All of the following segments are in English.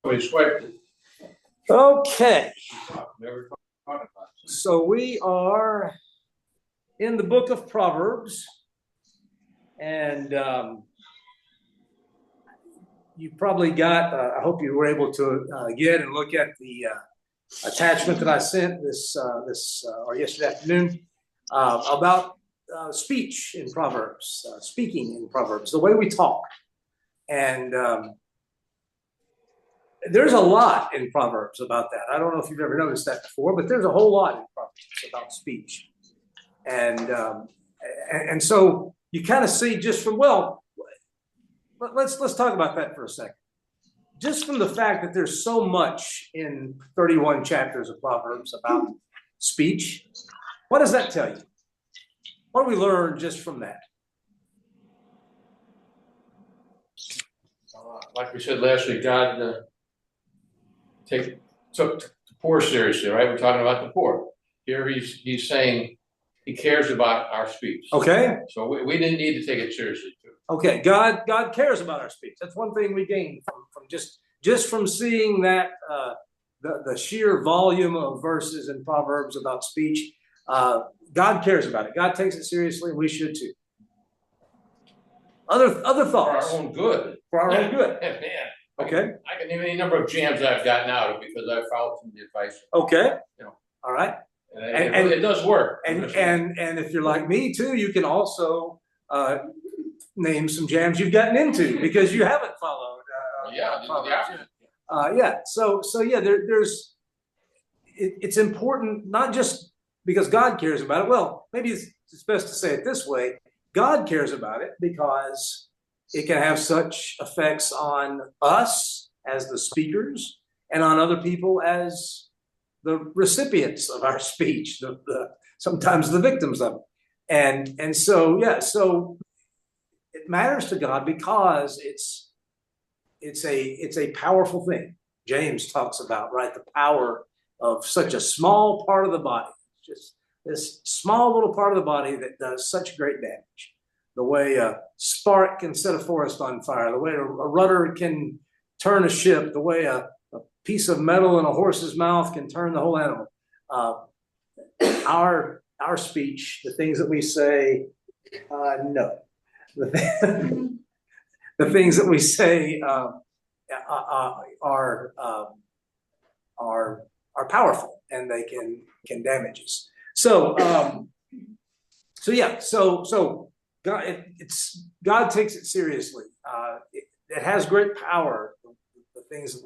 Okay, so we are in the book of Proverbs, and you probably got, I hope you were able to get and look at the attachment that I sent or yesterday afternoon about speech in Proverbs, speaking in Proverbs, the way we talk. And there's a lot in Proverbs about that. I don't know if you've ever noticed that before, but there's a whole lot in Proverbs about speech. And so you kind of see just from, let's talk about that for a second. Just from the fact that there's so much in 31 chapters of Proverbs about speech, what does that tell you? What do we learn just from that? Like we said last week, God took the poor seriously, right? We're talking about the poor. Here he's saying he cares about our speech. Okay. So we didn't need to take it seriously too. Okay. God cares about our speech. That's one thing we gain from just from seeing that the sheer volume of verses in Proverbs about speech. God cares about it. God takes it seriously, and we should too. Other thoughts. For our own good. For our own good. Man. Okay. I can name any number of jams I've gotten out of because I've followed some of the advice. Okay. You know. All right. And it does work. And if you're like me too, you can also name some jams you've gotten into because you haven't followed. It's important, not just because God cares about it. Well, maybe it's best to say it this way. God cares about it because it can have such effects on us as the speakers and on other people as the recipients of our speech, sometimes the victims of it. And so it matters to God because it's a powerful thing. James talks about, right, the power of such a small part of the body, just this small little part of the body that does such great damage. The way a spark can set a forest on fire, the way a rudder can turn a ship, the way a piece of metal in a horse's mouth can turn the whole animal. Our speech, the things that we say, no. The things that we say are powerful, and they can damage us. So God takes it seriously. It has great power, the things that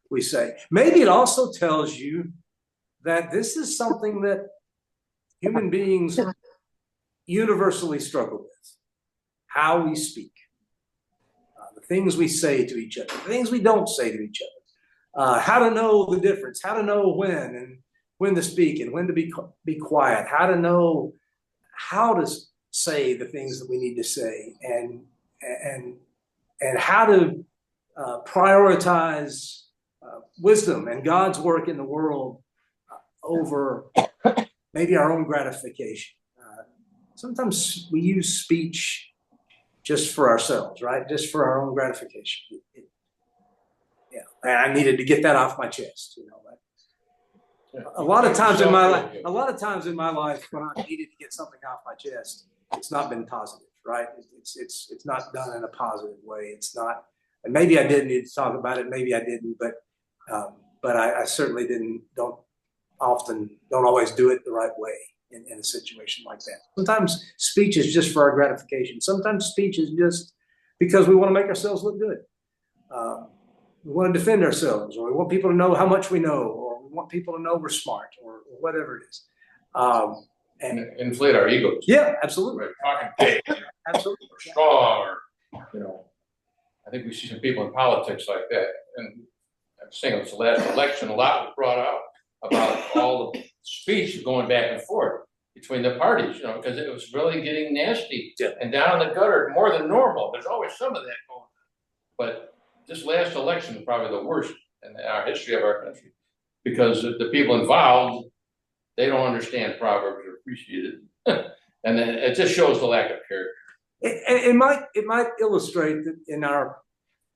we say. Maybe it also tells you that this is something that human beings universally struggle with. How we speak, the things we say to each other, the things we don't say to each other, how to know the difference, how to know when to speak and when to be quiet, how to know how to say the things that we need to say, and how to prioritize wisdom and God's work in the world over maybe our own gratification. Sometimes we use speech just for ourselves, right? Just for our own gratification. And I needed to get that off my chest. A lot of times in my life, when I needed to get something off my chest, it's not been positive, right? It's not done in a positive way. It's not, and maybe I did need to talk about it. Maybe I didn't, but I certainly don't always do it the right way in a situation like that. Sometimes speech is just for our gratification. Sometimes speech is just because we want to make ourselves look good. We want to defend ourselves, or we want people to know how much we know, or we want people to know we're smart, or whatever it is. And inflate our egos. Yeah, absolutely. We're talking big. Absolutely. We're strong, I think we see some people in politics like that. And I'm saying it was the last election, a lot was brought out about all the speech going back and forth between the parties, because it was really getting nasty and down in the gutter more than normal. There's always some of that going on. But this last election is probably the worst in our history of our country because the people involved, they don't understand Proverbs or appreciate it. And it just shows the lack of character. It might illustrate that in our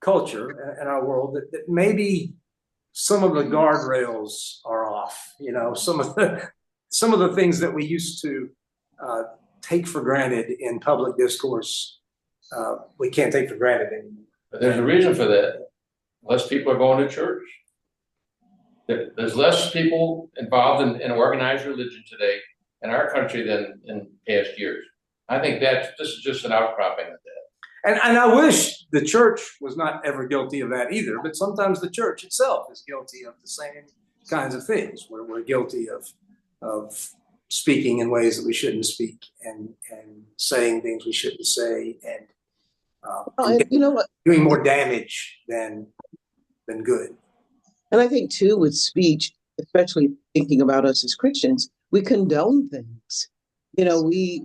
culture and our world that maybe some of the guardrails are off. You know, some of the things that we used to take for granted in public discourse, we can't take for granted anymore. But there's a reason for that. Less people are going to church. There's less people involved in organized religion today in our country than in past years. I think that this is just an outcropping of that. And I wish the church was not ever guilty of that either, but sometimes the church itself is guilty of the same kinds of things. We're guilty of speaking in ways that we shouldn't speak and saying things we shouldn't say and you know what? doing more damage than good. And I think too, with speech, especially thinking about us as Christians, we condone things. You know, we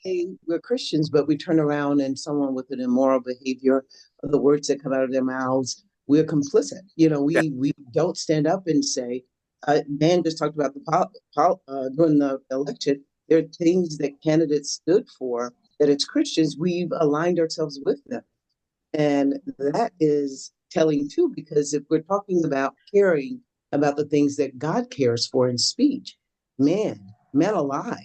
say we're Christians, but we turn around and someone with an immoral behavior, the words that come out of their mouths, we're complicit. You know, we don't stand up and say, Dan just talked about during the election, there are things that candidates stood for that as Christians, we've aligned ourselves with them. And that is telling too, because if we're talking about caring about the things that God cares for in speech, man alive,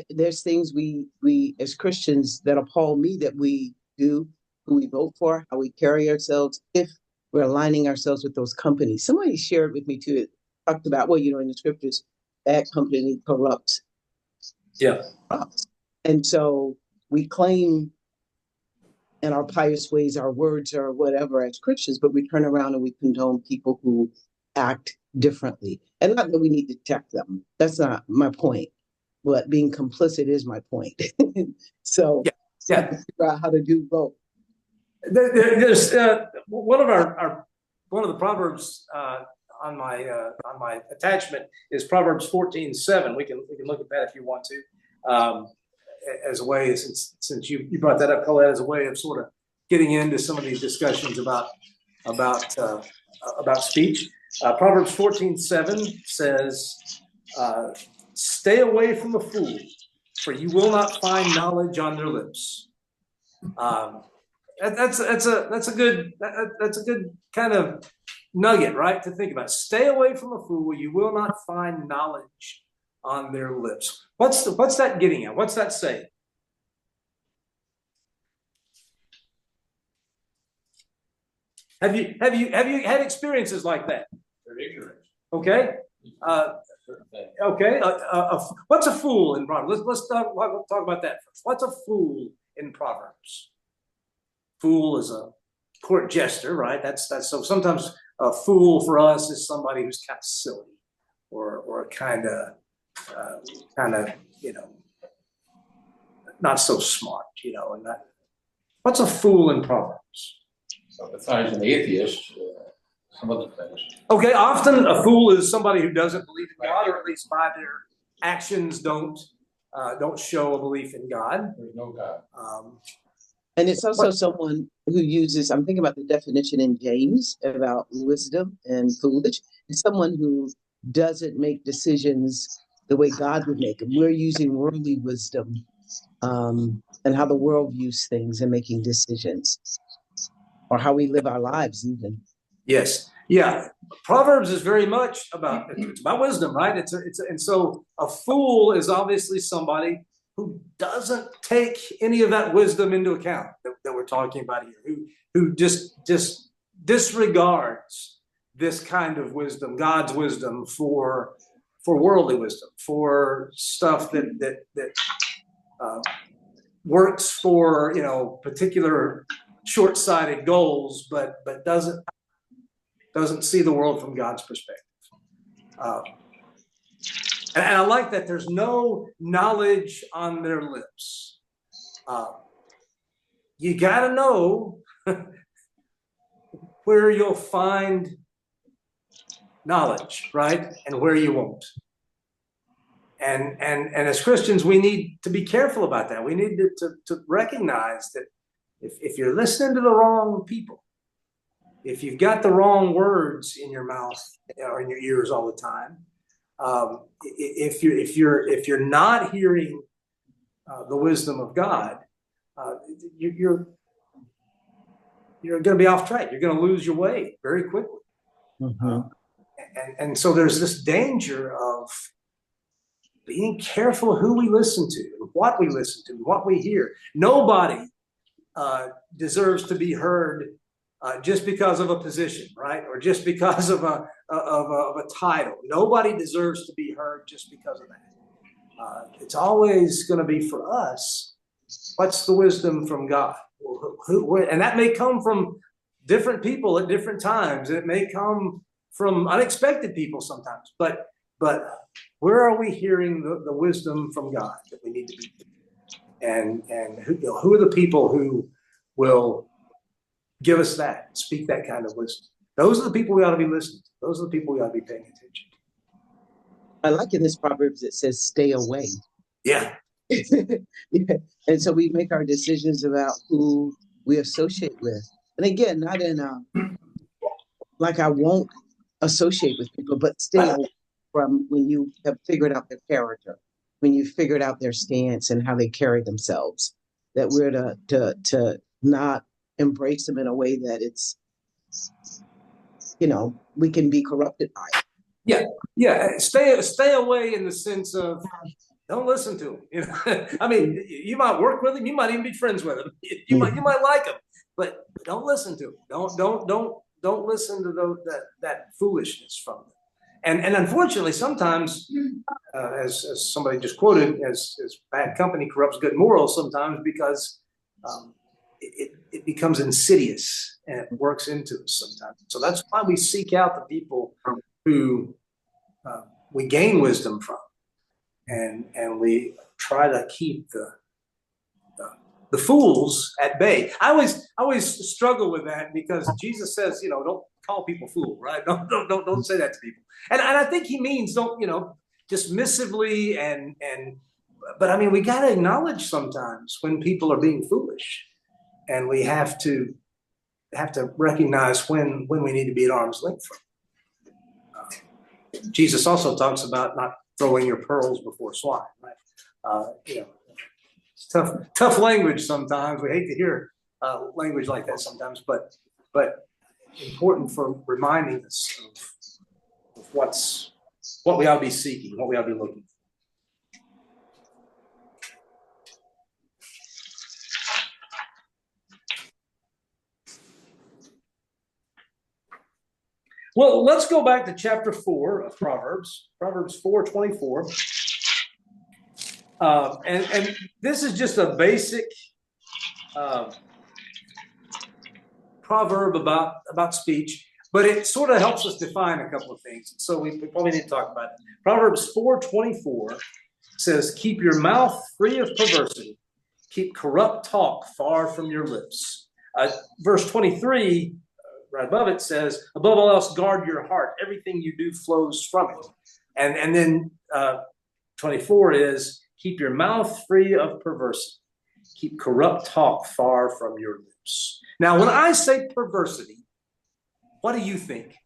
there's things we as Christians that appall me that we do, who we vote for, how we carry ourselves, if we're aligning ourselves with those companies. Somebody shared with me too, it talked about, well, you know, in the scriptures, that company corrupts. Yeah. And so we claim in our pious ways, our words or whatever as Christians, but we turn around and we condone people who act differently. And not that we need to check them. That's not my point. But being complicit is my point. So I have to figure out how to do both. There's one of the Proverbs on my attachment is Proverbs 14:7. We can look at that if you want to. As a way, since you brought that up, Colette, as a way of sort of getting into some of these discussions about speech. Proverbs 14:7 says, "Stay away from a fool, for you will not find knowledge on their lips." That's a good kind of nugget, right? To think about. Stay away from a fool, you will not find knowledge on their lips. What's that getting at? What's that saying? Have you had experiences like that? They're ignorant. Okay. Okay. What's a fool in Proverbs? Let's talk about that first. What's a fool in Proverbs? Fool is a court jester, right? That's so sometimes a fool for us is somebody who's kind of silly or kind of not so smart, and that. What's a fool in Proverbs? So besides an atheist, some other things. Okay, often a fool is somebody who doesn't believe in God, or at least by their actions don't show a belief in God. There's no God. And it's also someone who uses, I'm thinking about the definition in James about wisdom and foolish. It's someone who doesn't make decisions the way God would make them. We're using worldly wisdom and how the world views things and making decisions, or how we live our lives even. Yes. Yeah. Proverbs is very much about wisdom, right? And so a fool is obviously somebody who doesn't take any of that wisdom into account that we're talking about here, who just disregards this kind of wisdom, God's wisdom, for worldly wisdom, for stuff that works for particular short-sighted goals, but doesn't see the world from God's perspective. And I like that there's no knowledge on their lips. You got to know where you'll find knowledge, right? And where you won't. And as Christians, we need to be careful about that. We need to recognize that if you're listening to the wrong people, if you've got the wrong words in your mouth or in your ears all the time, if you're not hearing the wisdom of God, you're you're going to be off track. You're going to lose your way very quickly. Mhm. And so there's this danger of being careful who we listen to, what we listen to, what we hear. Nobody deserves to be heard just because of a position, right? Or just because of a title. Nobody deserves to be heard just because of that. It's always going to be for us. What's the wisdom from God? And that may come from different people at different times. It may come from unexpected people sometimes. But where are we hearing the wisdom from God that we need to be? And who are the people who will give us that, speak that kind of wisdom? Those are the people we ought to be listening to. Those are the people we ought to be paying attention to. I like in this Proverbs it says, "Stay away." Yeah. Yeah. And so we make our decisions about who we associate with. And again, not in like I won't associate with people, but stay away from when you have figured out their character, when you figured out their stance and how they carry themselves. That we're to not embrace them in a way that it's, we can be corrupted by it. Yeah. Stay away in the sense of don't listen to him. I mean, you might work with him, you might even be friends with him. You might like him, but don't listen to him. Don't listen to that foolishness from them. And unfortunately, sometimes, as somebody just quoted, as bad company corrupts good morals sometimes because it becomes insidious and it works into us sometimes. So that's why we seek out the people who we gain wisdom from, and we try to keep the fools at bay. I always struggle with that because Jesus says, don't call people fool, right? Don't say that to people. And I think he means don't, dismissively but I mean, we got to acknowledge sometimes when people are being foolish, and we have to recognize when we need to be at arm's length from. Jesus also talks about not throwing your pearls before swine, right? It's tough language sometimes. We hate to hear language like that sometimes, but important for reminding us of what we ought to be seeking, what we ought to be looking for. Well, let's go back to chapter 4 of Proverbs 4:24. And this is just a basic proverb about speech, but it sort of helps us define a couple of things. So we probably need to talk about it. Proverbs 4:24 says, "Keep your mouth free of perversity. Keep corrupt talk far from your lips." Verse 23, right above it, says, "Above all else, guard your heart. Everything you do flows from it." And then 24 is, "Keep your mouth free of perversity. Keep corrupt talk far from your lips." Now, when I say perversity, what do you think?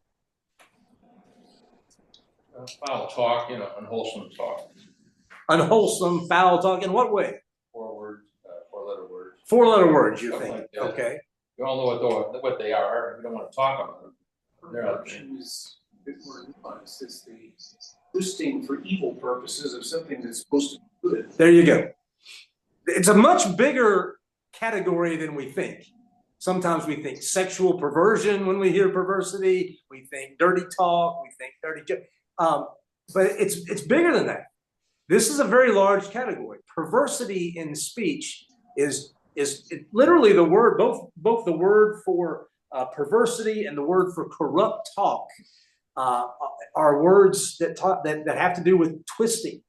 Foul talk, unwholesome talk. Unwholesome, foul talk. In what way? 4-letter words. 4-letter words, you Something think? like that. Okay. You all know what they are. You don't want to talk about them. Corruption is a bit more nuanced. It's the twisting for evil purposes of something that's supposed to be good. There you go. It's a much bigger category than we think. Sometimes we think sexual perversion when we hear perversity. We think dirty talk. We think dirty joke. But it's bigger than that. This is a very large category. Perversity in speech is literally the word, both the word for perversity and the word for corrupt talk are words that have to do with twisting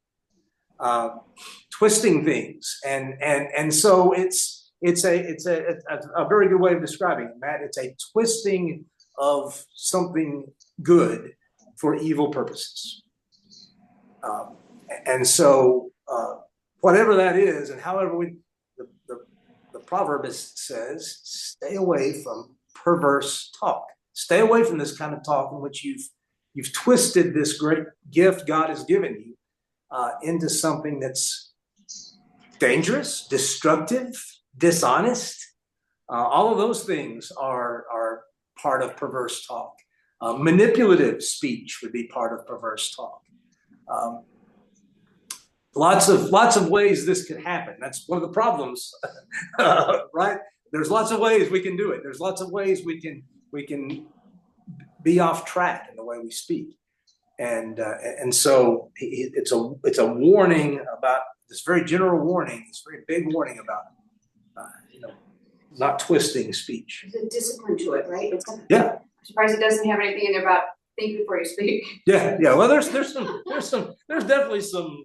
things, and so it's a very good way of describing it, Matt. It's a twisting of something good for evil purposes, and so whatever that is, and however the proverb says, stay away from perverse talk. Stay away from this kind of talk in which you've twisted this great gift God has given you into something that's dangerous, destructive, dishonest, All of those things are part of perverse talk. Manipulative speech would be part of perverse talk. Lots of ways this could happen. That's one of the problems, right? There's lots of ways we can do it. There's lots of ways we can be off track in the way we speak, and so it's a warning about this very general warning, this very big warning about not twisting speech. There's a discipline to it, right? Yeah. I'm surprised it doesn't have anything in there about think before you speak. Yeah. Well, there's definitely some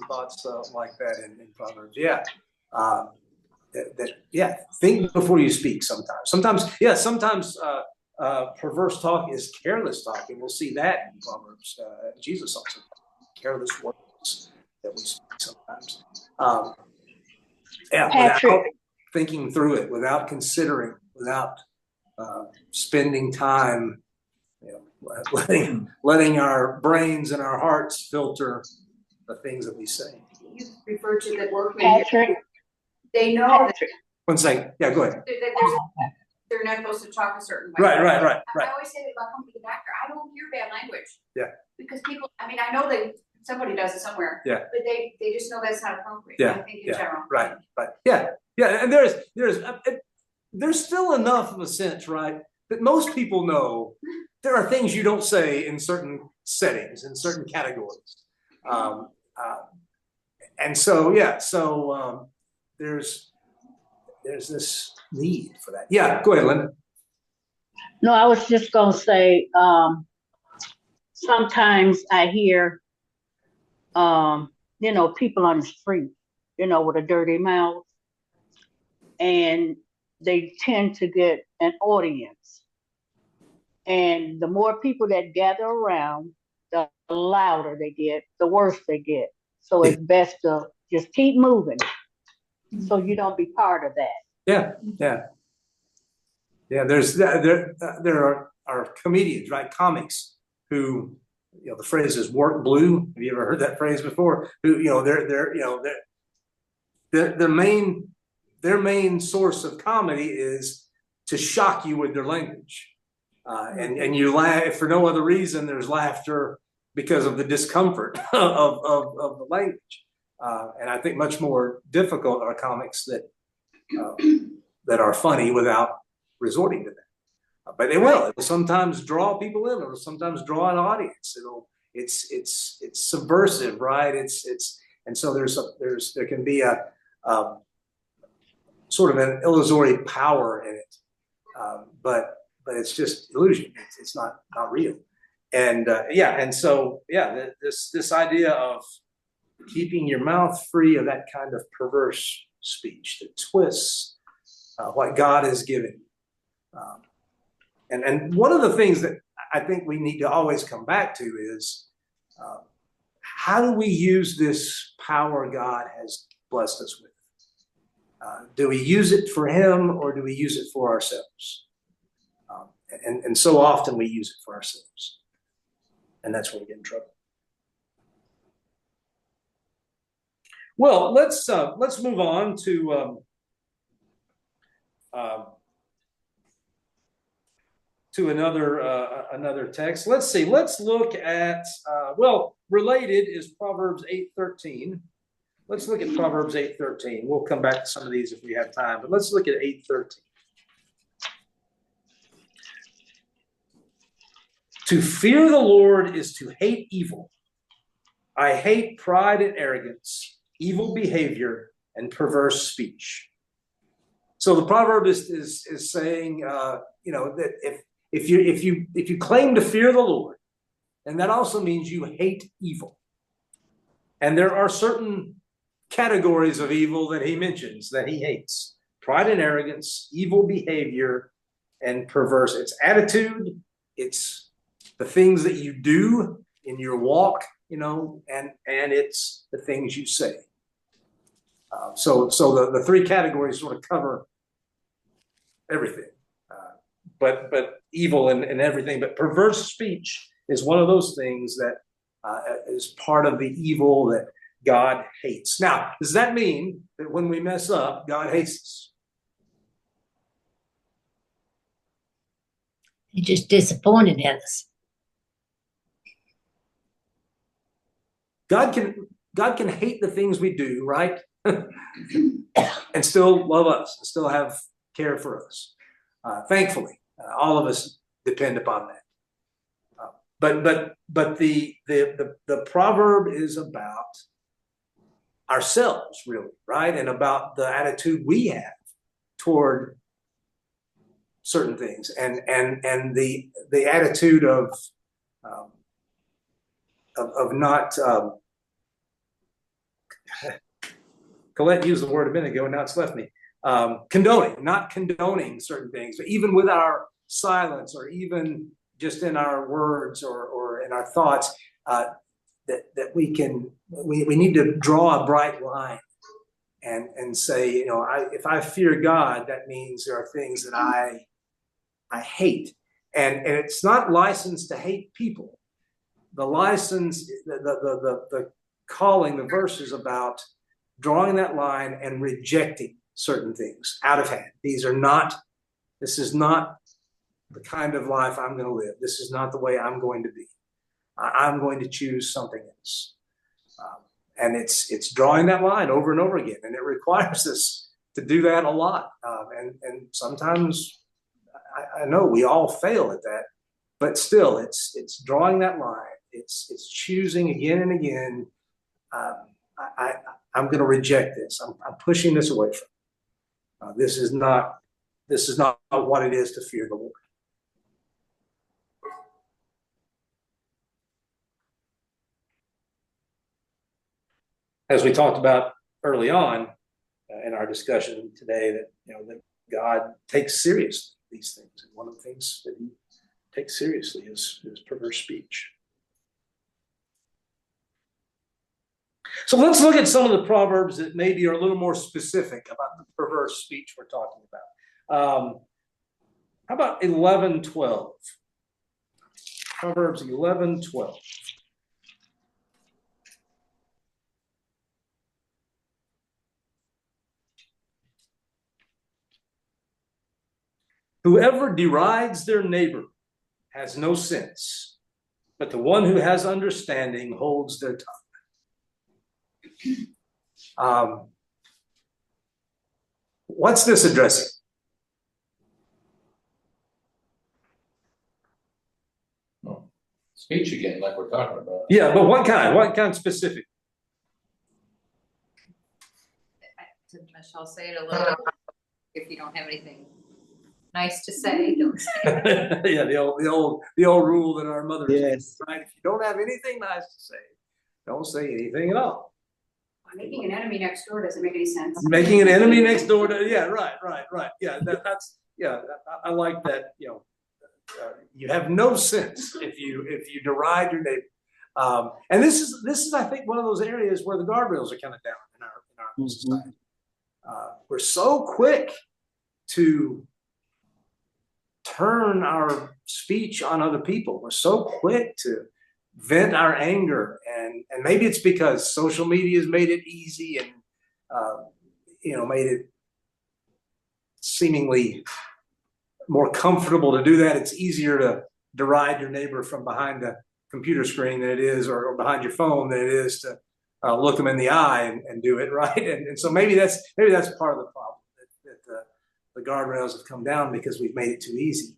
thoughts like that in Proverbs. Yeah. Think before you speak. Sometimes perverse talk is careless talk, and we'll see that in Proverbs. Jesus also careless words that we speak sometimes. Without thinking through it, without considering, without spending time, letting our brains and our hearts filter the things that we say. You refer to the workmen. They know that. One second. Yeah, go ahead. They're not supposed to talk a certain way. Right. I always say that about coming to the doctor. I don't hear bad language. Yeah. Because people, I mean, I know that somebody does it somewhere. Yeah. But they just know that's not appropriate. Yeah. I think in general. Right. Yeah. And there's still enough of a sense, right, that most people know there are things you don't say in certain settings, in certain categories. And so, there's this need for that. Yeah, go ahead, Linda. No, I was just gonna say, sometimes I hear, people on the street, with a dirty mouth, and they tend to get an audience. And the more people that gather around, the louder they get, the worse they get. So it's best to just keep moving, so you don't be part of that. Yeah. There are comedians, right? Comics who, the phrase is "work blue." Have you ever heard that phrase before? Who, their main source of comedy is to shock you with their language, and you laugh for no other reason. There's laughter because of the discomfort of the language, and I think much more difficult are comics that are funny without resorting to that. But it will sometimes draw people in, or sometimes draw an audience. It's subversive, right? And so there can be a sort of an illusory power in it, but it's just illusion. It's not real. And this idea of keeping your mouth free of that kind of perverse speech that twists what God has given. And one of the things that I think we need to always come back to is how do we use this power God has blessed us with? Do we use it for Him, or do we use it for ourselves? And so often we use it for ourselves, and that's when we get in trouble. Well, let's move on to another text. Let's see. Let's look at related is Proverbs 8:13. Let's look at Proverbs 8:13. We'll come back to some of these if we have time, but let's look at 8:13. To fear the Lord is to hate evil. I hate pride and arrogance, evil behavior, and perverse speech. So the proverb is saying, that if you claim to fear the Lord, and that also means you hate evil. And there are certain categories of evil that he mentions that he hates: pride and arrogance, evil behavior, and perverse. It's attitude, it's the things that you do in your walk, and it's the things you say. So the three categories sort of cover everything, but evil and everything. But perverse speech is one of those things that is part of the evil God hates. Now, does that mean that when we mess up, God hates us? He just disappointed in us. God can hate the things we do, right? And still love us, and still have care for us. Thankfully, all of us depend upon that. But the proverb is about ourselves, really, right? And about the attitude we have toward certain things, and the attitude of not. Colette used the word a minute ago, and now it's left me. Not condoning certain things, but even with our silence, or even just in our words, or in our thoughts, that we need to draw a bright line and say, if I fear God, that means there are things that I hate, and it's not licensed to hate people. The license, the calling, the verse is about drawing that line and rejecting certain things out of hand. This is not the kind of life I'm going to live. This is not the way I'm going to be. I'm going to choose something else. And it's drawing that line over and over again. And it requires us to do that a lot. And sometimes I know we all fail at that, but still it's drawing that line. It's choosing again and again. I'm going to reject this. I'm pushing this away from. This is not what it is to fear the Lord. As we talked about early on in our discussion today, that God takes seriously these things, and one of the things that He takes seriously is perverse speech. So let's look at some of the proverbs that maybe are a little more specific about the perverse speech we're talking about. How about 11:12? Proverbs 11:12. Whoever derides their neighbor has no sense, but the one who has understanding holds their tongue. What's this addressing? Speech again, like we're talking about. Yeah, but what kind? What kind specific? Did Michelle say it a little? If you don't have anything nice to say, don't say it. Yeah, the old rule that our mothers gave, right? If you don't have anything nice to say, don't say anything at all. Making an enemy next door doesn't make any sense. Making an enemy next door to, yeah, right. Yeah, I like that. You have no sense if you deride your neighbor. And this is I think one of those areas where the guardrails are kind of down in our society. We're so quick to turn our speech on other people. We're so quick to vent our anger, and maybe it's because social media has made it easy and made it seemingly more comfortable to do that. It's easier to deride your neighbor from behind the computer screen than it is, or behind your phone than it is to look them in the eye and do it, right? And so maybe that's part of the problem, that the guardrails have come down because we've made it too easy.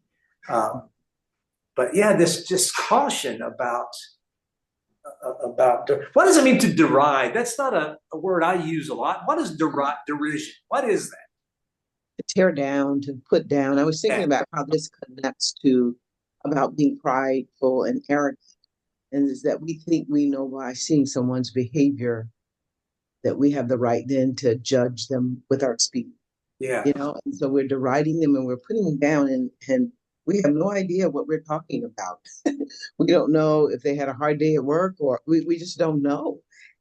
But yeah, this just caution about what does it mean to deride? That's not a word I use a lot. What is derision? What is that? To tear down, to put down. I was thinking about how this connects to about being prideful and arrogant, and is that we think we know by seeing someone's behavior that we have the right then to judge them with our speech. Yeah. And so we're deriding them and we're putting them down, and we have no idea what we're talking about. We don't know if they had a hard day at work, or we just don't know.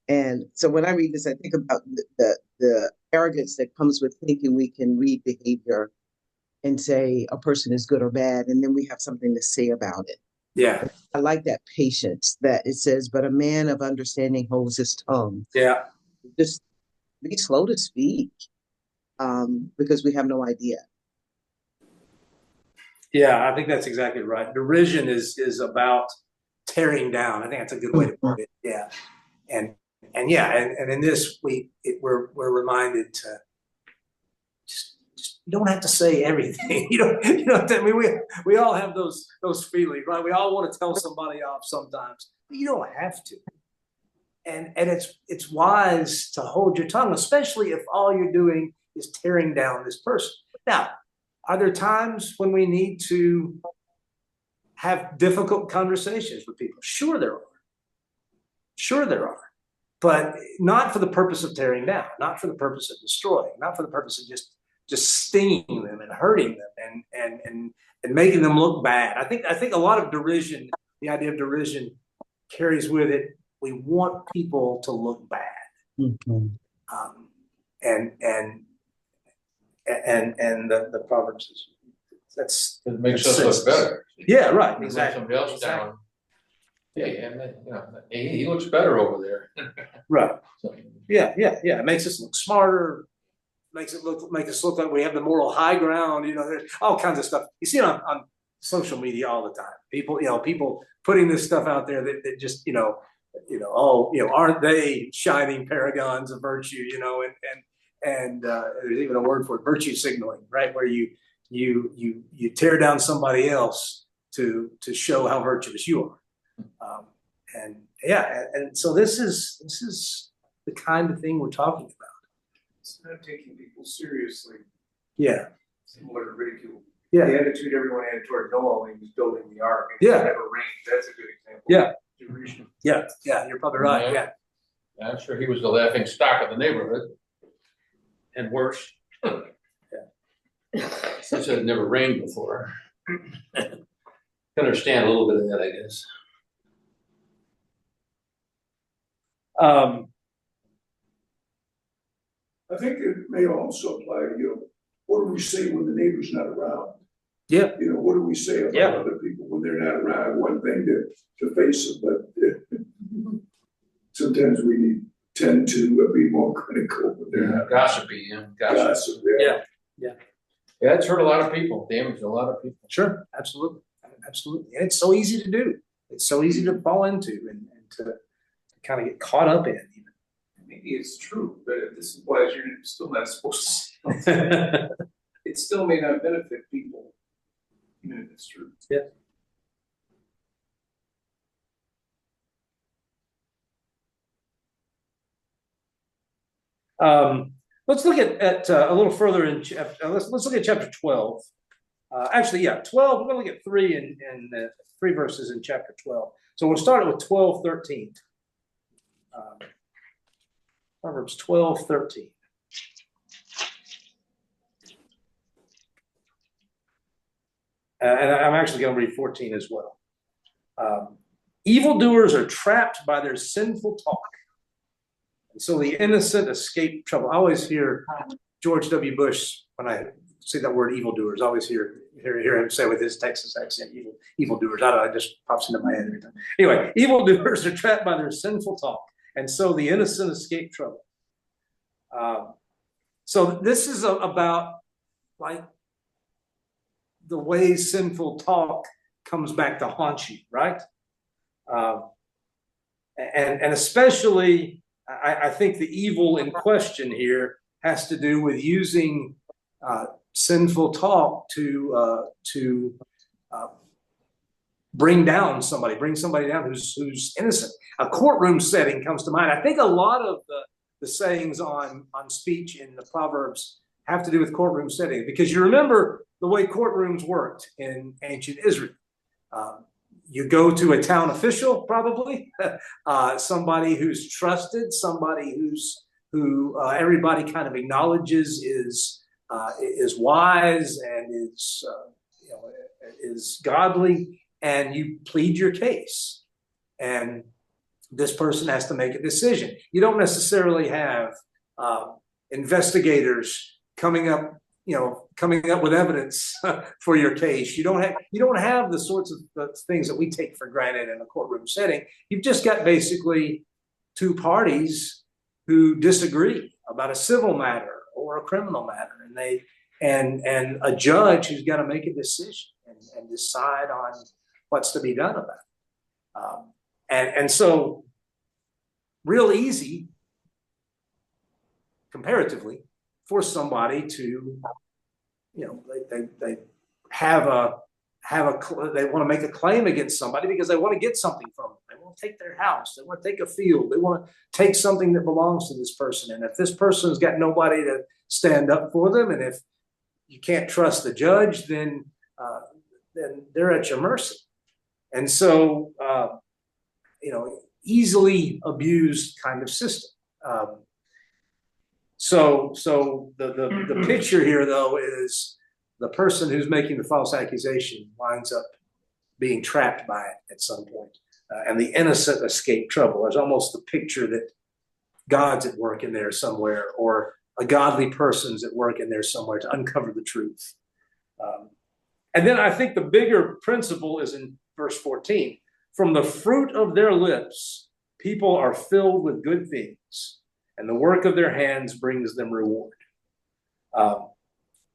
And so when I read this, I think about the arrogance that comes with thinking we can read behavior and say a person is good or bad, and then we have something to say about it. Yeah. I like that patience that it says, but a man of understanding holds his tongue. Yeah. Just be slow to speak, because we have no idea. Yeah, I think that's exactly right. Derision is about tearing down. I think that's a good way to put it. Yeah, and and in this we're reminded to just you don't have to say everything. You know what I mean. We all have those feelings, right? We all want to tell somebody off sometimes, but you don't have to. And it's wise to hold your tongue, especially if all you're doing is tearing down this person. Now, are there times when we need to have difficult conversations with people? Sure there are. Sure there are. But not for the purpose of tearing down, not for the purpose of destroying, not for the purpose of just stinging them and hurting them and making them look bad. I think a lot of derision, the idea of derision carries with it, we want people to look bad. Mm-hmm. And the Proverbs is It makes us look better. Yeah, right. We let Exactly. somebody else down. Yeah, and he looks better over there. Right. So, Yeah. It makes us look smarter. Make us look like we have the moral high ground. There's all kinds of stuff. You see it on social media all the time. People putting this stuff out there that just aren't they shining paragons of virtue? And there's even a word for it, virtue signaling, right? Where you tear down somebody else to show how virtuous you are. And so this is the kind of thing we're talking about. It's not taking people seriously, Yeah. similar to ridicule. Yeah. The attitude everyone had toward Noah when he was building the ark. And Yeah. it never rained. That's a good example. Yeah. Derision. Yeah, you're probably right. Yeah. I'm sure he was the laughing stock of the neighborhood. And worse. Since it had never rained before. Can understand a little bit of that, I guess. I think it may also apply, what do we say when the neighbor's not around? Yeah. What do we say about other people when they're not around? One thing to face them, but sometimes we tend to be more critical when they're not Gossipy, gossip. Yeah. Yeah, it's hurt a lot of people, damaged a lot of people. Sure. Absolutely. And it's so easy to do. It's so easy to fall into and to kind of get caught up in. Maybe it's true, but this implies you're still not supposed to say it still may not benefit people, even if it's true. Yeah. Let's look at a little further in chapter. Let's look at chapter 12. 12. We're going to look at 3 verses in chapter 12. So we'll start with 12:13. Proverbs 12:13. And I'm actually going to read 14 as well. Evildoers are trapped by their sinful talk, and so the innocent escape trouble. I always hear George W. Bush, when I say that word evildoers, I always hear him say with his Texas accent, evildoers. I don't know, it just pops into my head every time. Anyway, evildoers are trapped by their sinful talk, and so the innocent escape trouble. So this is about like the way sinful talk comes back to haunt you, right? And especially, I think the evil in question here has to do with using sinful talk to bring somebody down who's innocent. A courtroom setting comes to mind. I think a lot of the sayings on speech in the Proverbs have to do with courtroom setting, because you remember the way courtrooms worked in ancient Israel. You go to a town official, probably somebody who's trusted, somebody who everybody kind of acknowledges is wise and is godly, and you plead your case, and this person has to make a decision. You don't necessarily have investigators coming up, coming up with evidence for your case. You don't have the sorts of things that we take for granted in a courtroom setting. You've just got basically two parties who disagree about a civil matter or a criminal matter, and a judge who's got to make a decision and decide on what's to be done about it. And so real easy comparatively for somebody to, they have they want to make a claim against somebody because they want to get something from them. They want to take their house. They want to take a field. They want to take something that belongs to this person. And if this person's got nobody to stand up for them, and if you can't trust the judge, then they're at your mercy. And so, easily abused kind of system. So the picture here, though, is the person who's making the false accusation winds up being trapped by it at some point, and the innocent escape trouble. There's almost the picture that God's at work in there somewhere, or a godly person's at work in there somewhere to uncover the truth. And then I think the bigger principle is in verse 14. From the fruit of their lips, people are filled with good things, and the work of their hands brings them reward.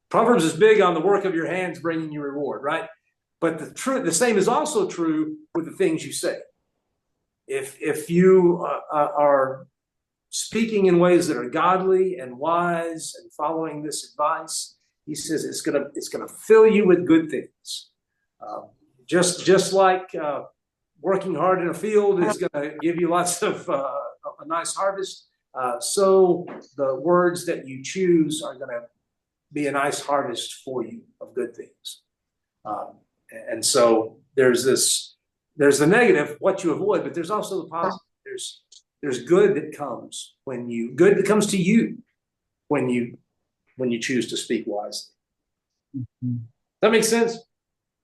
Proverbs is big on the work of your hands bringing you reward, right? But the same is also true with the things you say. If you are speaking in ways that are godly and wise and following this advice, he says it's gonna fill you with good things. Just like working hard in a field is gonna give you lots of a nice harvest. So the words that you choose are gonna be a nice harvest for you of good things. And so there's the negative, what you avoid, but there's also the positive. There's good that comes good that comes to you when you choose to speak wisely. Mhm. That makes sense?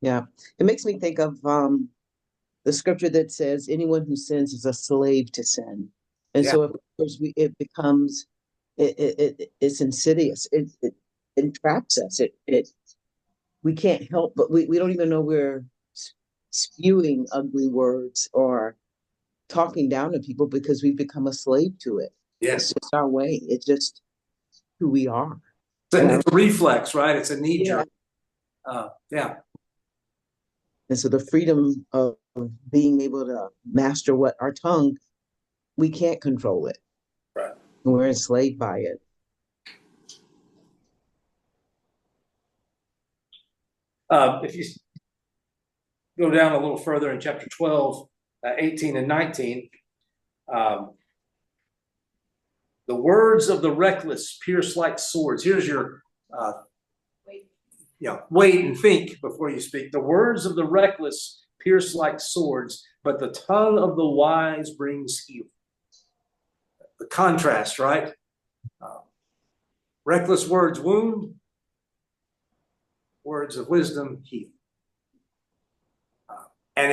Yeah. It makes me think of the scripture that says anyone who sins is a slave to sin. And so of course it becomes it's insidious. It entraps us. We can't help but we don't even know we're spewing ugly words or talking down to people because we've become a slave to it. Yes. It's just our way. It's just who we are. It's a reflex, right? It's a knee jerk. Yeah. And so the freedom of being able to master what our tongue, we can't control it. Right. We're enslaved by it. If you go down a little further in chapter 12, 18 and 19, the words of the reckless pierce like swords. Here's your wait and think before you speak. The words of the reckless pierce like swords, but the tongue of the wise brings healing. The contrast, right? Reckless words wound, words of wisdom heal. And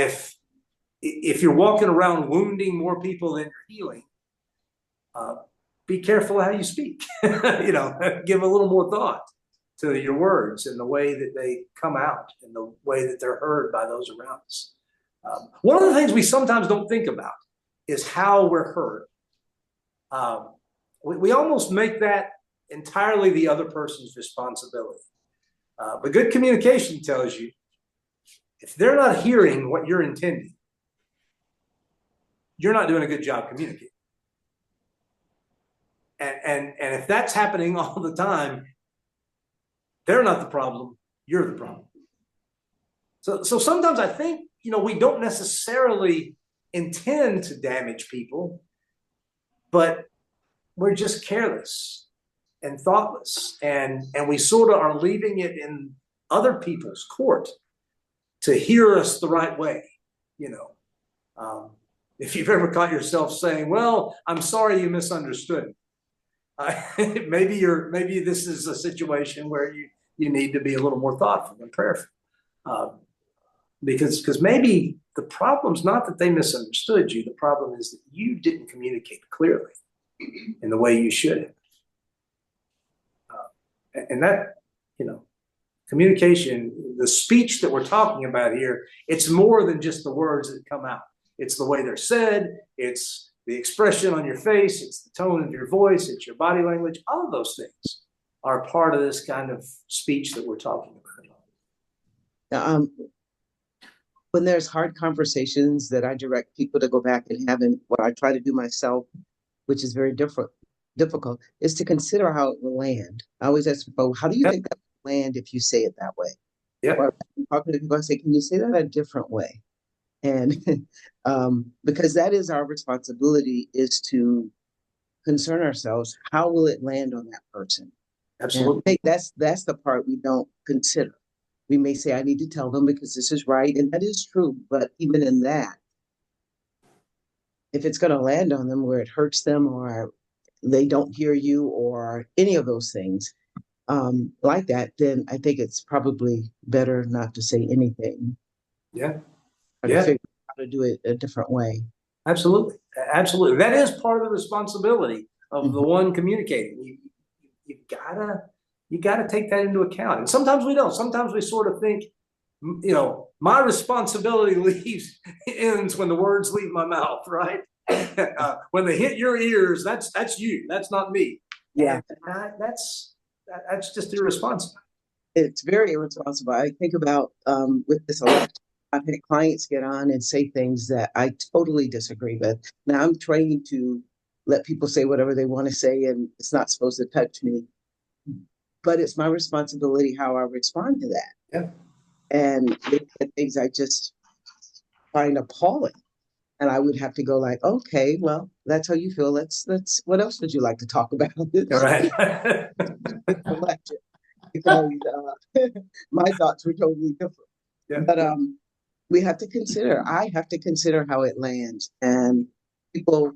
if you're walking around wounding more people than you're healing, be careful how you speak. Give a little more thought to your words and the way that they come out and the way that they're heard by those around us. One of the things we sometimes don't think about is how we're heard. We almost make that entirely the other person's responsibility. But good communication tells you if they're not hearing what you're intending, you're not doing a good job communicating. And if that's happening all the time, they're not the problem, you're the problem. So sometimes I think, we don't necessarily intend to damage people, but we're just careless and thoughtless. And we sort of are leaving it in other people's court to hear us the right way, If you've ever caught yourself saying, well, I'm sorry you misunderstood. Maybe this is a situation where you need to be a little more thoughtful and prayerful. Because maybe the problem's not that they misunderstood you. The problem is that you didn't communicate clearly in the way you should have. And that, you know, communication, the speech that we're talking about here, it's more than just the words that come out. It's the way they're said, it's the expression on your face, it's the tone of your voice, it's your body language. All of those things are part of this kind of speech that we're talking about. Um, when there's hard conversations that I direct people to go back and have, and what I try to do myself, which is very difficult, is to consider how it will land. I always ask people, how do you think that will land if you say it that way? Yeah. Or I'm talking to people, I say, can you say that a different way? And because that is our responsibility, is to concern ourselves, how will it land on that person? Absolutely. And I think that's the part we don't consider. We may say, I need to tell them because this is right, and that is true. But even in that, if it's going to land on them where it hurts them, or they don't hear you, or any of those things like that, then I think it's probably better not to say anything. Yeah. Or to figure out how to do it a different way. Absolutely. Absolutely. That is part of the responsibility of the one communicating. You gotta take that into account. And sometimes we don't. Sometimes we sort of think, you know, my responsibility ends when the words leave my mouth, right? When they hit your ears, that's you. That's not me. Yeah. And that's just irresponsible. It's very irresponsible. I think about with this election, I've had clients get on and say things that I totally disagree with. Now I'm trained to let people say whatever they want to say, and it's not supposed to touch me. But it's my responsibility how I respond to that. Yeah. And the things I just find appalling. And I would have to go like, okay, well, that's how you feel. Let's what else would you like to talk about? All right. Because my thoughts were totally different. Yeah. But we have to consider, I have to consider how it lands. And people,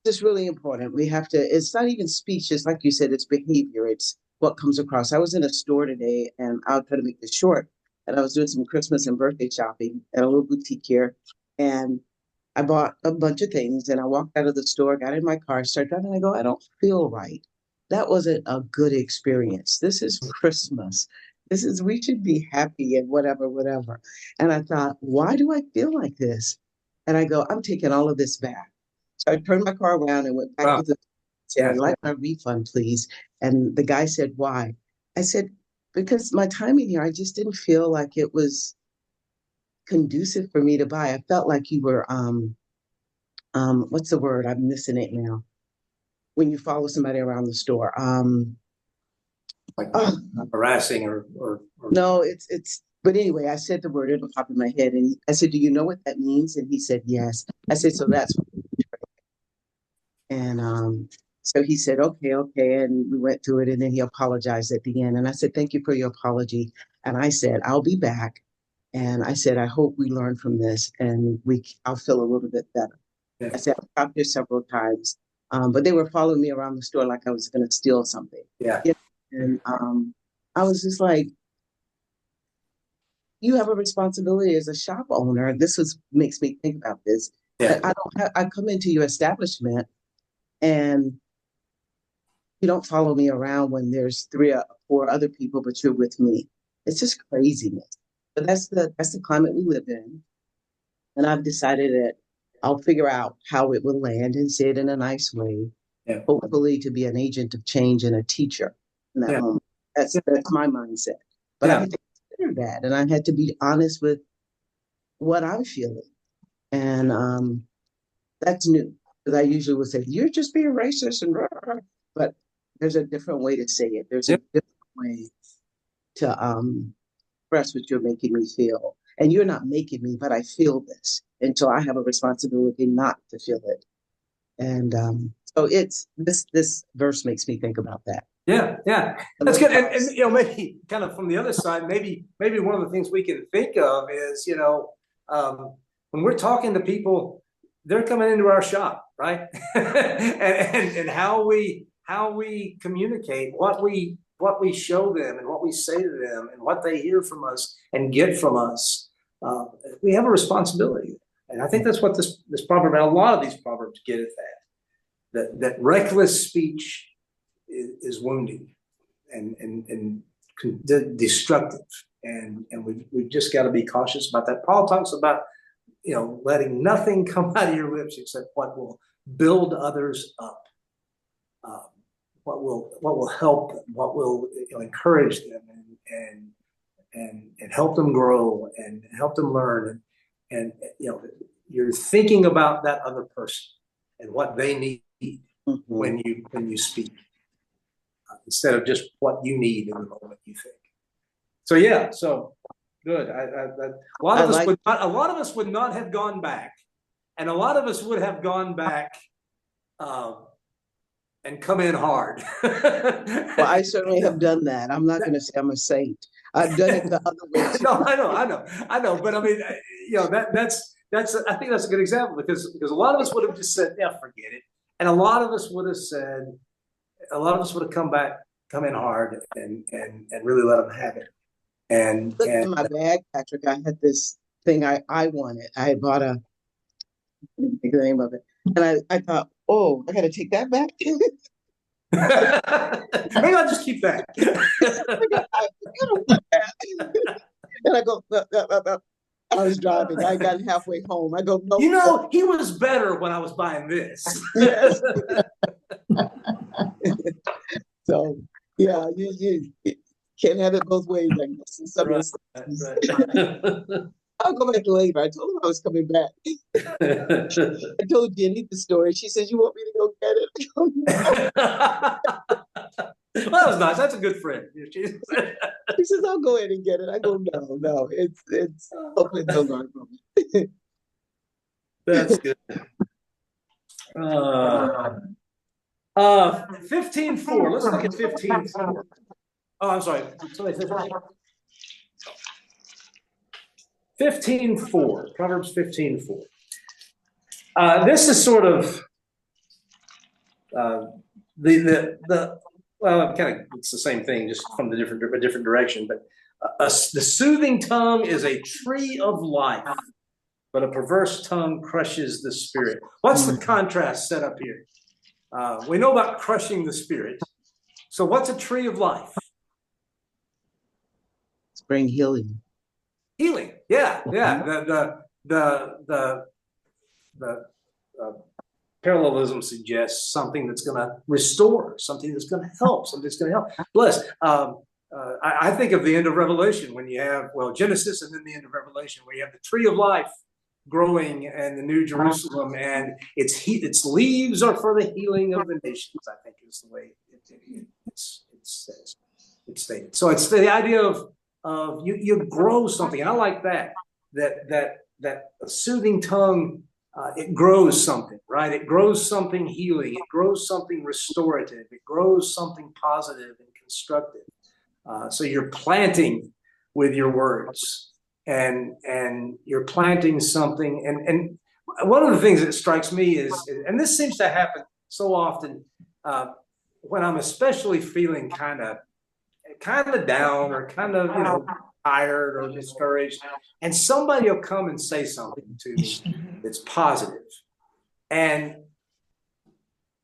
it's really important. We have to, it's not even speech, just like you said, it's behavior. It's what comes across. I was in a store today, and I'll try to make this short. And I was doing some Christmas and birthday shopping at a little boutique here. And I bought a bunch of things, and I walked out of the store, got in my car, started driving, and I go, I don't feel right. That wasn't a good experience. This is Christmas. We should be happy and whatever. And I thought, why do I feel like this? And I go, I'm taking all of this back. So I turned my car around and went back to the said, I'd like my refund, please. And the guy said, why? I said, because my timing here, I just didn't feel like it was conducive for me to buy. I felt like you were what's the word? I'm missing it now. When you follow somebody around the store. Like harassing or no, it's but anyway, I said the word, it'll pop in my head. And I said, do you know what that means? And he said, yes. I said, so that's what. And so he said, okay. And we went through it, and then he apologized at the end. And I said, thank you for your apology. And I said, I'll be back. And I said, I hope we learn from this and I'll feel a little bit better. Yeah. I said, I've stopped here several times. But they were following me around the store like I was going to steal something. Yeah. And I was just like, you have a responsibility as a shop owner. Makes me think about this. Yeah. I come into your establishment and you don't follow me around when there's 3 or 4 other people, but you're with me. It's just craziness. But that's the climate we live in. And I've decided that I'll figure out how it will land and say it in a nice way. Yeah. Hopefully to be an agent of change and a teacher in that moment. That's my mindset. But I had to consider that, and I had to be honest with what I'm feeling. And that's new. Because I usually would say, you're just being racist, and but there's a different way to say it. There's a different way to express what you're making me feel. And you're not making me, but I feel this. And so I have a responsibility not to feel it. And so it's this verse makes me think about that. Yeah. That's good. And you know, maybe kind of from the other side, maybe one of the things we can think of is, you know, when we're talking to people, they're coming into our shop, right? and how we communicate, what we show them and what we say to them and what they hear from us and get from us. We have a responsibility. And I think that's what this proverb and a lot of these proverbs get at that reckless speech is wounding and destructive. And we've just got to be cautious about that. Paul talks about, letting nothing come out of your lips except what will build others up, what will help them, what will encourage them and help them grow and help them learn. And you're thinking about that other person and what they need when you speak, instead of just what you need in the moment you think. So yeah, so good. A lot of us would not have gone back, and a lot of us would have gone back and come in hard. Well, I certainly have done that. I'm not going to say I'm a saint. I've done it the other way too. No, I know. But I mean, that's I think that's a good example because a lot of us would have just said, yeah, forget it, and a lot of us would have come in hard and really let them have it. And look in my bag, Patrick. I had this thing I wanted. I had bought the name of it, and I thought, oh, I got to take that back. Maybe I'll just keep that. And I go, I was driving. I got halfway home. I go, no. He was better when I was buying this. Yes. So yeah, you can't have it both ways, I guess. Right. I'll go back later. I told him I was coming back. I told Jenny the story. She says, "You want me to go get it?" Well, that was nice. That's a good friend. She says, "I'll go ahead and get it." I go, "No, it's hopefully no harm from it." That's good. 15:4. Let's look at 15:4. Oh, I'm sorry. 15:4. Proverbs 15:4. This is sort of it's the same thing, just from a different direction. But the soothing tongue is a tree of life, but a perverse tongue crushes the spirit. What's the contrast set up here? We know about crushing the spirit. So what's a tree of life? It's bring healing. Healing, yeah. The parallelism suggests something that's going to restore, something that's going to help, something that's going to help. Bless. I think of the end of Revelation when you have Genesis and then the end of Revelation where you have the tree of life growing and the New Jerusalem, and its leaves are for the healing of the nations. I think is the way it's stated. So it's the idea of you grow something. I like that a soothing tongue. It grows something, right? It grows something healing. It grows something restorative. It grows something positive and constructive. So you're planting with your words, and you're planting something. And one of the things that strikes me is, and this seems to happen so often when I'm especially feeling kind of down or kind of tired or discouraged, and somebody will come and say something to me that's positive, and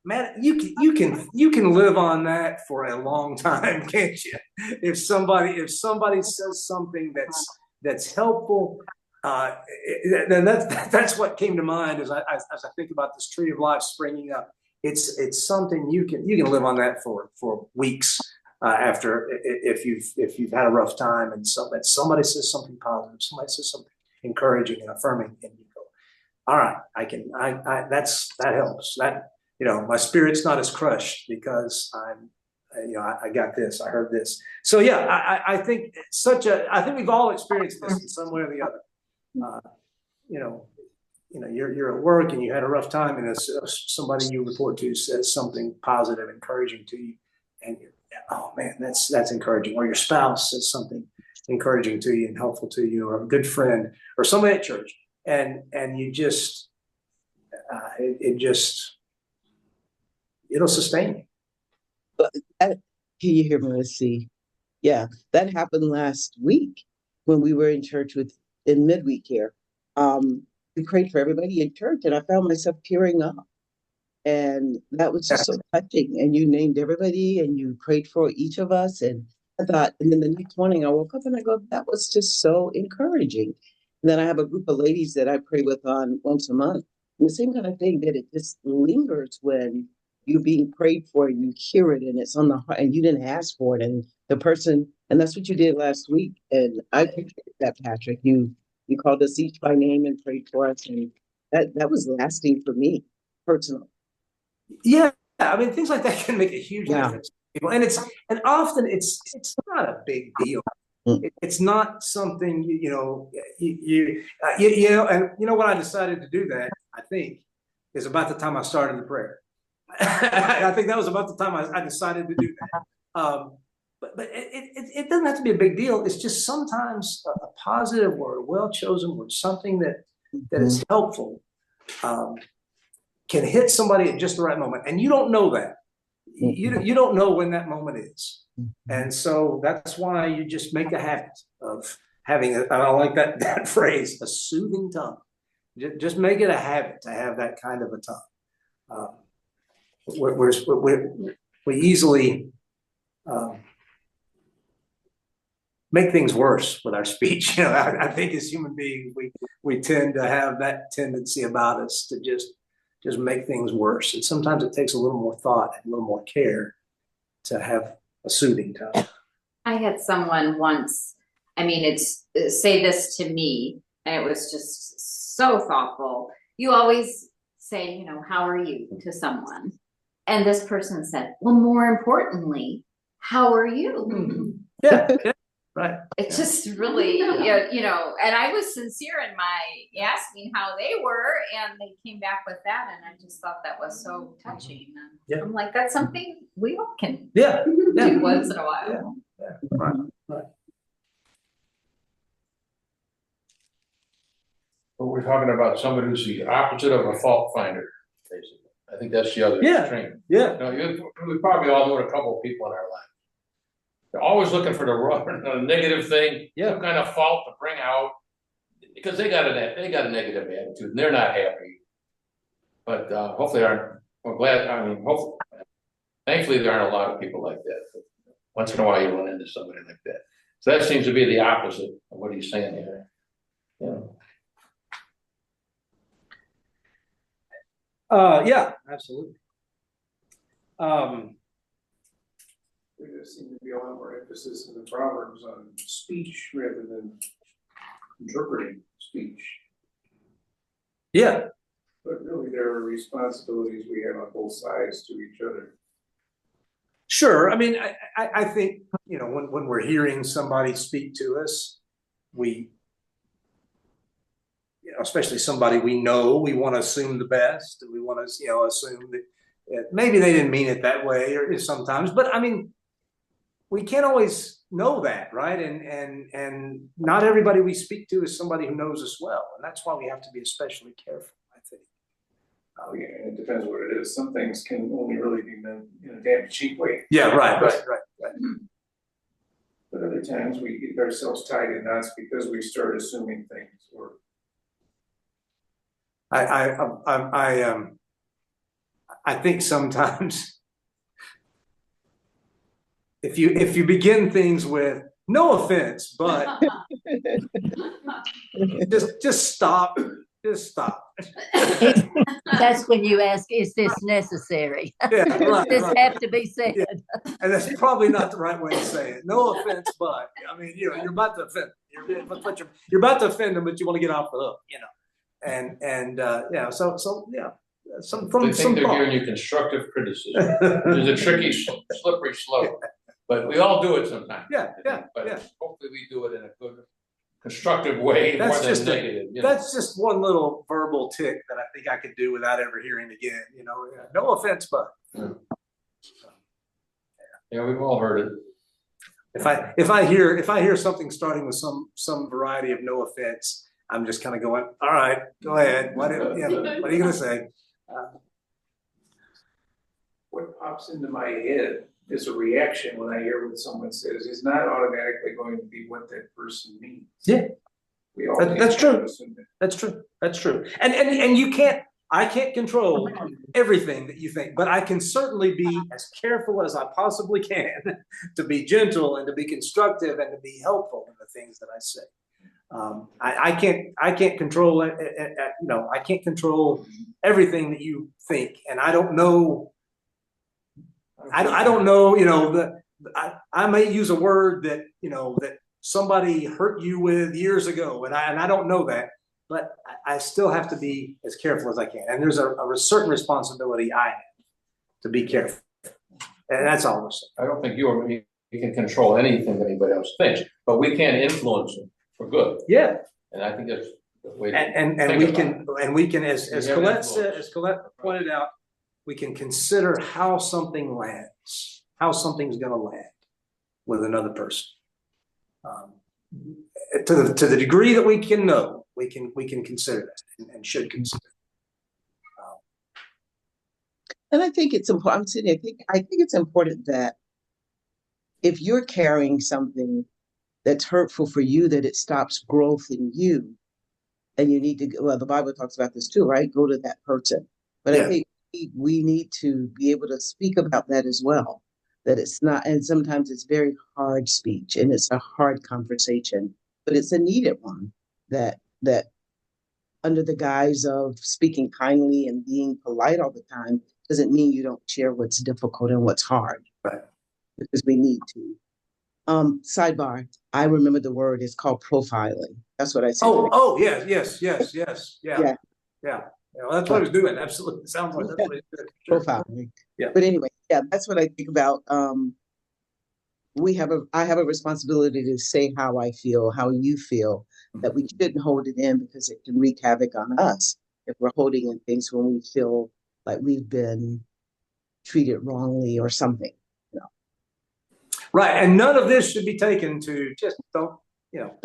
man, you can live on that for a long time, can't you? If somebody says something that's helpful, then that's what came to mind as I think about this tree of life springing up. It's something you can live on that for weeks. After if you've had a rough time and somebody says something positive, somebody says something encouraging and affirming, and you go, all right, that helps. That my spirit's not as crushed because I got this, I heard this. So yeah, I think I think we've all experienced this in some way or the other. You're at work and you had a rough time, and somebody you report to says something positive, encouraging to you, and you're, oh man, that's encouraging. Or your spouse says something encouraging to you and helpful to you, or a good friend, or somebody at church, and you just it'll sustain you. Can you hear me? Let's see. Yeah, that happened last week when we were in church in midweek here. We prayed for everybody in church, and I found myself tearing up. And that was just so touching. And you named everybody and you prayed for each of us. And I thought, and then the next morning I woke up and I go, that was just so encouraging. And then I have a group of ladies that I pray with on once a month. And the same kind of thing that it just lingers when you're being prayed for, you hear it and it's on the heart and you didn't ask for it. And the person, and that's what you did last week. And I appreciate that, Patrick. You called us each by name and prayed for us. And that was lasting for me personally. Yeah, I mean, things like that can make a huge Yeah. difference. And often it's not a big deal. It's not something you know you know. And you know what, I decided to do that, I think, is about the time I started the prayer. I think that was about the time I decided to do that. But it doesn't have to be a big deal. It's just sometimes a positive word, a well-chosen word, something that is helpful, can hit somebody at just the right moment. And you don't know that. You don't know when that moment is. And so that's why you just make a habit of having, I like that phrase, a soothing tongue. Just make it a habit to have that kind of a tongue. We easily make things worse with our speech. You know, I think as human beings, we tend to have that tendency about us to just make things worse. And sometimes it takes a little more thought and a little more care to have a soothing tongue. I had someone once, I mean, say this to me, and it was just so thoughtful. You always say, you know, how are you to someone? And this person said, well, more importantly, how are you? Yeah, right. It's just really, you know, and I was sincere in my asking how they were, and they came back with that, and I just thought that was so touching. And Yeah. I'm like, that's something we all can Yeah. do once in a while. Yeah. Right. But we're talking about somebody who's the opposite of a fault finder, basically. I think that's the other extreme. Yeah. You know, we probably all know a couple of people in our life. They're always looking for the negative thing, some kind of fault to bring out, because they got a negative attitude and they're not happy. But hopefully thankfully there aren't a lot of people like that. But once in a while you run into somebody like that. So that seems to be the opposite of what he's saying here. Yeah. Yeah, absolutely. There seems to be a lot more emphasis in the Proverbs on speech rather than interpreting speech. Yeah. But really, there are responsibilities we have on both sides to each other. Sure. I mean, I think, you know, when we're hearing somebody speak to us, we, you know, especially somebody we know, we want to assume the best, and we want to, you know, assume that maybe they didn't mean it that way, or sometimes. But I mean, we can't always know that, right? And not everybody we speak to is somebody who knows us well, and that's why we have to be especially careful, I think. Oh yeah, and it depends what it is. Some things can only really be meant in a damn cheap way. Yeah, right. But other times we get ourselves tied in knots because we start assuming things. Or I think sometimes if you begin things with no offense, but just stop. Just stop. That's when you ask, is this necessary? Yeah, right. Does this have to be said? Yeah. And that's probably not the right way to say it. No offense, but I mean, you know, you're about to offend them. You're about to offend them, but you want to get off the hook, you know. And yeah, so yeah. They think they're giving you constructive criticism. There's a tricky, slippery slope, but we all do it sometimes. But hopefully we do it in a good, constructive way, that's more than negative. That's just one little verbal tick that I think I could do without ever hearing again. You know, no offense, but yeah, we've all heard it. If I hear something starting with some variety of no offense, I'm just kind of going, all right, go ahead. What are you going to say? what pops into my head as a reaction when I hear what someone says is not automatically going to be what that person means. Yeah. We all That's true. That's true. And you can't I can't control everything that you think, but I can certainly be as careful as I possibly can to be gentle and to be constructive and to be helpful in the things that I say. I can't control it. I can't control everything that you think, and I don't know. I don't know. I may use a word that that somebody hurt you with years ago, and I don't know that, but I still have to be as careful as I can. And there's a certain responsibility I have to be careful, and that's all I'm saying. I don't think you or me can control anything that anybody else thinks, but we can influence them for good. Yeah, And I think that's the way to and we can as Colette said, as Colette pointed out, we can consider how something lands, how something's going to land with another person. To the degree that we can know, we can consider that and should consider. And I think it's important. I'm sitting. I think it's important that if you're carrying something that's hurtful for you, that it stops growth in you, and you need to. Well, the Bible talks about this too, right? Go to that person. But yeah. I think we need to be able to speak about that as well. That it's not, and sometimes it's very hard speech, and it's a hard conversation, but it's a needed one. That under the guise of speaking kindly and being polite all the time doesn't mean you don't share what's difficult and what's hard. Right. Because we need to. Sidebar, I remember the word is called profiling. That's what I said. Oh, yes. Yeah. Well, that's what I was doing. Absolutely. It sounds like that's what he's doing. Sure. Profiling. Yeah. But anyway, yeah, that's what I think about. I have a responsibility to say how I feel, how you feel, that we shouldn't hold it in because it can wreak havoc on us if we're holding in things when we feel like we've been treated wrongly or something. Right, and none of this should be taken to just don't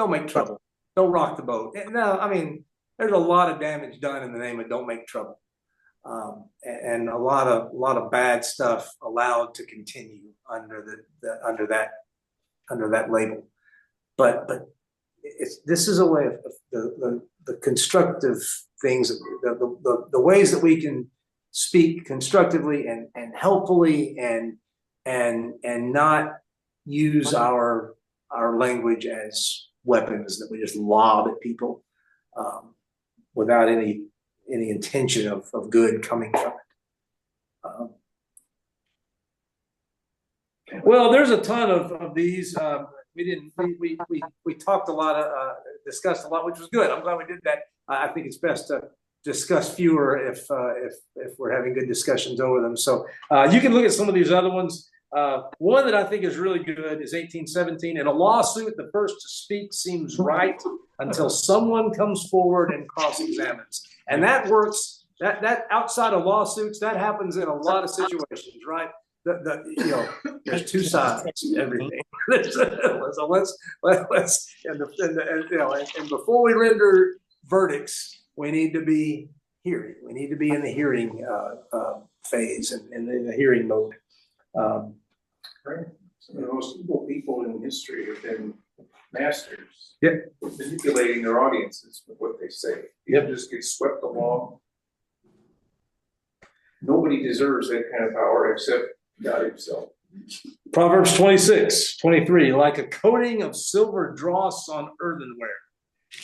make trouble, don't rock the boat. No, I mean there's a lot of damage done in the name of don't make trouble, and a lot of bad stuff allowed to continue under under that label. But this is a way of the constructive things, the ways that we can speak constructively and helpfully and not use our language as weapons that we just lob at people without any intention of good coming from it. Well, there's a ton of these. We talked a lot, discussed a lot, which was good. I'm glad we did that. I think it's best to discuss fewer if we're having good discussions over them. So you can look at some of these other ones. One that I think is really good is 1817. In a lawsuit, the first to speak seems right until someone comes forward and cross-examines. And that works. That outside of lawsuits, that happens in a lot of situations, right? There's two sides to everything. So let's and before we render verdicts, we need to be hearing. We need to be in the hearing phase and in the hearing mode. Right. Some of the most evil people in history have been masters. Yep. Manipulating their audiences with what they say. People just get swept along. Nobody deserves that kind of power except God himself. Proverbs 26:23, like a coating of silver dross on earthenware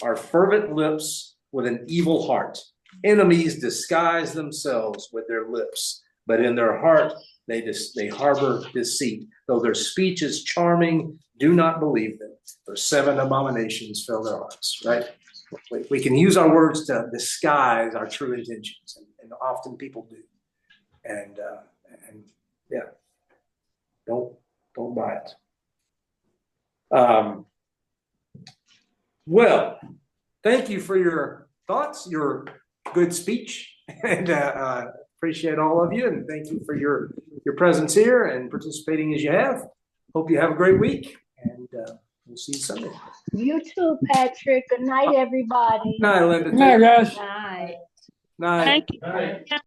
are fervent lips with an evil heart. Enemies disguise themselves with their lips, but in their heart they harbor deceit. Though their speech is charming, do not believe them. For 7 abominations fill their hearts, right? We can use our words to disguise our true intentions, and often people do. And yeah, don't buy it. Well, thank you for your thoughts, your good speech, and appreciate all of you, and thank you for your presence here and participating as you have. Hope you have a great week, and we'll see you Sunday. You too, Patrick. Good night, everybody. Night, Linda. Good night, guys. Bye. Night. Thank you. All right.